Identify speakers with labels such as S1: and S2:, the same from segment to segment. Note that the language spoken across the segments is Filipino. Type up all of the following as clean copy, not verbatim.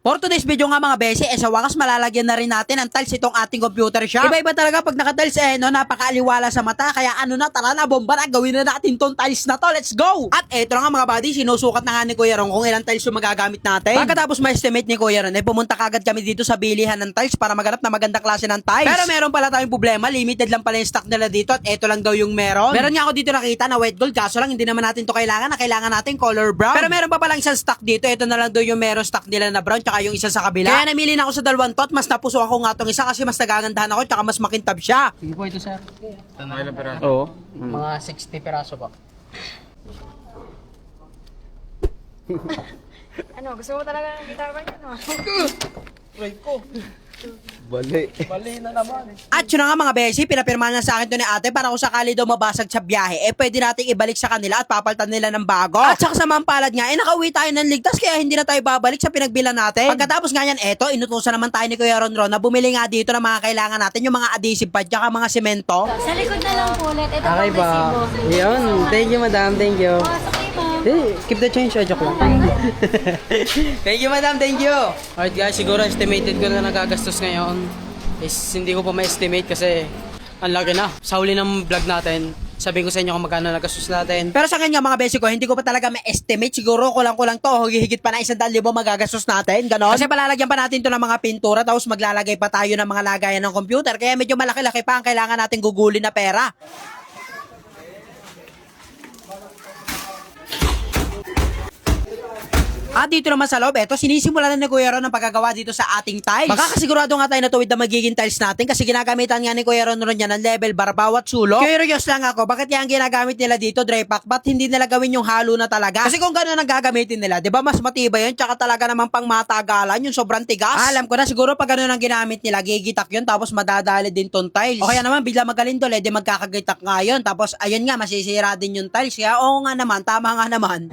S1: For today's video nga mga besi, sa wakas malalagyan na rin natin ang tiles itong ating computer shop. Iba-iba talaga pag naka-tiles no, napakaaliwala sa mata. Kaya tara na, bomba na, gawin na natin tong tiles na to. Let's go! At eto na nga mga buddy, sinusukat na nga ni Kuya Ron kung ilang tiles yung magagamit natin. Pagkatapos ma-estimate ni Kuya Ron, pumunta kagad kami dito sa bilihan ng tiles para maghanap na magandang klase ng tiles. Pero meron pala tayong problema, limited lang pala yung stock nila dito at eto lang daw yung meron. Meron nga ako dito nakita na white gold, kaso lang hindi naman natin to kailangan natin color brown. Pero meron pa palang isang stock dito, eto na lang daw yung meron stock nila na brown tsaka yung isa sa kabila. Kaya namili na ako sa dalawang tot, mas napuso ako nga tong isa kasi mas nagagandahan ako tsaka mas makintab siya.
S2: Sige po ito, sir.
S3: Ilang peraso?
S2: Oo. Mga 60 peraso pa.
S4: Ano, gusto mo talaga ng guitar ba yan?
S2: Bali na naman.
S1: At yun na nga mga besi, pinapirmahan na sa akin to ni ate para kung sakali daw mabasag sa biyahe, pwede nating ibalik sa kanila at papalitan nila ng bago. At saka sa mampalad nga, nakauwi tayo ng ligtas kaya hindi na tayo babalik sa pinagbilan natin. Pagkatapos nga yan, inutusan naman tayo ni Kuya Ron na bumili nga dito ng mga kailangan natin, yung mga adhesive pad, tsaka mga semento.
S4: Sa likod na lang po ulit. Ito
S2: Okay
S4: pang
S2: ba?
S4: resibo.
S2: Yun. Thank you, madam. Thank you.
S4: Pasok kayo, ma'am.
S2: Keep the change. Joke lang.
S1: Thank you madam, thank you.
S2: Alright guys, siguro estimated ko na nagagastos ngayon. Is hindi ko pa ma-estimate kasi ang laki na. Sa huli ng vlog natin, sabihin ko sa inyo kung magkano nagastos natin.
S1: Pero sa kanya mga besi ko, hindi ko pa talaga ma-estimate. Siguro kulang-kulang to, higit pa na 100,000 magagastos natin, ganon. Kasi palalagyan pa natin to ng mga pintura, tapos maglalagay pa tayo ng mga lagayan ng computer. Kaya medyo malaki-laki pa ang kailangan natin gugulin na pera. At dito naman sa loob, sinisimulan na ni Kuya Ron ang pagkagawa dito sa ating tiles. Makakasigurado nga tayo na tuwid na magiging tiles natin kasi ginagamitan nga ni Kuya Ron yan ng level bar bawat sulok. Curious lang ako, bakit yan ginagamit nila dito, dry pack? Ba't hindi nila gawin yung halo na talaga? Kasi kung gano'n ang gagamitin nila, di ba mas matibay yun? Tsaka talaga namang pang matagalan, yung sobrang tigas. Alam ko na, siguro pag gano'n ang ginamit nila, gigitak yun, tapos madadali din tong tiles. O kaya naman, bigla magalindol, di magkakagitak nga yun. Tapos, ayun nga, masisira din yung tiles. Kaya, oo nga naman, tama nga naman.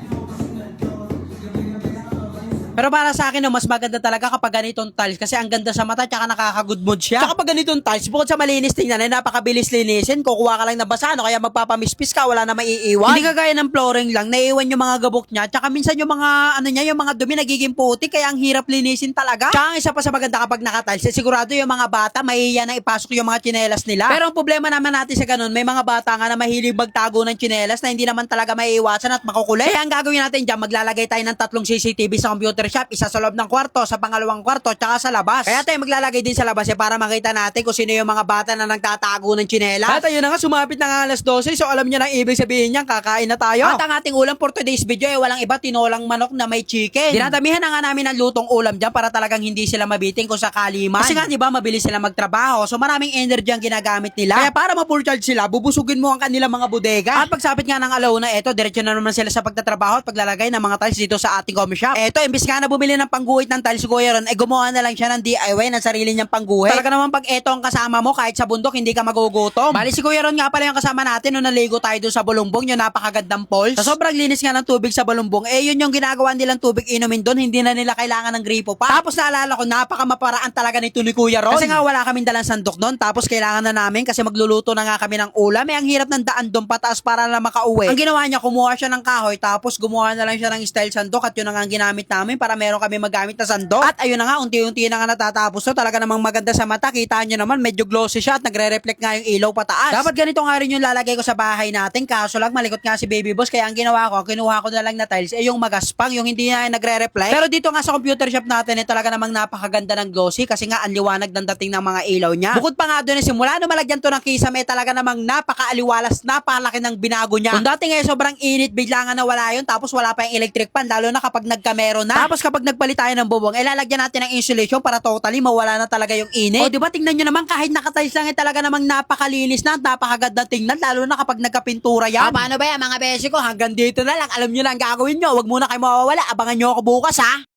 S1: Pero para sa akin, mas maganda talaga kapag ganitong tiles kasi ang ganda sa mata tsaka nakaka-good mood siya. Tsaka kapag ganitong tiles, bukod sa malinis tingnan, napakabilis linisin. Kukuha ka lang ng basa, kaya magpapamispis ka, wala na maiiwan. Hindi kagaya ng flooring lang, naiiwan yung mga gabok niya. Tsaka minsan yung mga, yung mga dumi nagiging puti, kaya ang hirap linisin talaga. Tsaka ang isa pa sa maganda kapag naka-tiles, sigurado yung mga bata, maiiyan na ipasok yung mga tsinelas nila. Pero ang problema naman natin sa ganun, may mga bata nga na mahilig magtago ng tsinelas na hindi naman talaga maiiwasan at makukulit. Kaya ang gagawin natin dyan, maglalagay tayo ng 3 CCTV sa computer shop, isa sa loob ng kwarto, sa pangalawang kwarto, tsaka sa labas. Kaya tayo maglalagay din sa labas para makita natin kung sino yung mga bata na nagtatago ng tsinelas. At ayun na nga, sumapit na nga alas 12, so alam niyo na ang ibig sabihin niyan, kakain na tayo. At ang ating ulam for today's video walang iba, tinolang manok na may chicken. Dinadamihan na nga namin ang lutong ulam dyan para talagang hindi sila mabiting kung sakali man. Kasi nga diba, mabilis sila magtrabaho, so maraming energy ang ginagamit nila. Kaya para ma-full charge sila, bubusugin mo ang kanilang mga bodega. At pagsapit nga ng alauna, diretso na naman sila sa pagtatrabaho at paglalagay ng mga tiles dito sa ating coffee shop. Imbis nga na bumili ng pangguhit ng tiles Kuya Ron, gumawa na lang siya ng DIY ng sarili niyang pangguhit. Talaga naman pag eto ang kasama mo, kahit sa bundok hindi ka magugutom. Bali si Kuya Ron nga pala yung kasama natin nung naligo tayo doon sa Balumbong, yung napakagandang falls. Sa sobrang linis nga ng tubig sa Balumbong, yun yung ginagawa nilang tubig inumin doon, hindi na nila kailangan ng gripo pa. Tapos naalala ko, napakamaparaan talaga nito ni Kuya Ron. Kasi nga wala kaming dalang sandok doon, tapos kailangan na namin kasi magluluto na nga kami ng ulam. Ang hirap ng daan doon pataas para na makauwi. Ang ginawa niya, kumuha siya ng kahoy, tapos gumawa na lang siya ng style sandok at yun ang ginamit namin para meron kami magamit na sandok. At ayun na nga, unti-unti na nga natatapos to. Talaga namang maganda sa mata. Kita nyo naman, medyo glossy siya at nagre-reflect nga yung ilaw pataas. Dapat ganito nga rin yung lalagay ko sa bahay natin. Kaso lang, malikot nga si Baby Boss. Kaya ang ginawa ko, kinuha ko na lang na tiles, yung magaspang, yung hindi na nagre-reflect. Pero dito nga sa computer shop natin, talaga namang napakaganda ng glossy kasi nga ang liwanag ng dating ng mga ilaw niya. Bukod pa nga doon, simula nung malagyan to ng kisame, talaga namang napakaaliwalas, napalaki ng binago niya. Kung dating sobrang init, bigla nga nawala yun, tapos wala pa yung electric pan, lalo na kapag nagkamero na. Tapos kapag nagpalit tayo ng bubong, lalagyan natin ng insulation para totally mawala na talaga yung init. O diba, tingnan nyo naman, kahit nakatiles lang talaga namang napakalinis na, napakaganda tingnan, lalo na kapag nagkapintura yan. Paano ba yan mga beshi ko? Hanggang dito na lang, alam nyo lang gagawin nyo. Huwag muna kayo mawawala, abangan nyo ako bukas ha.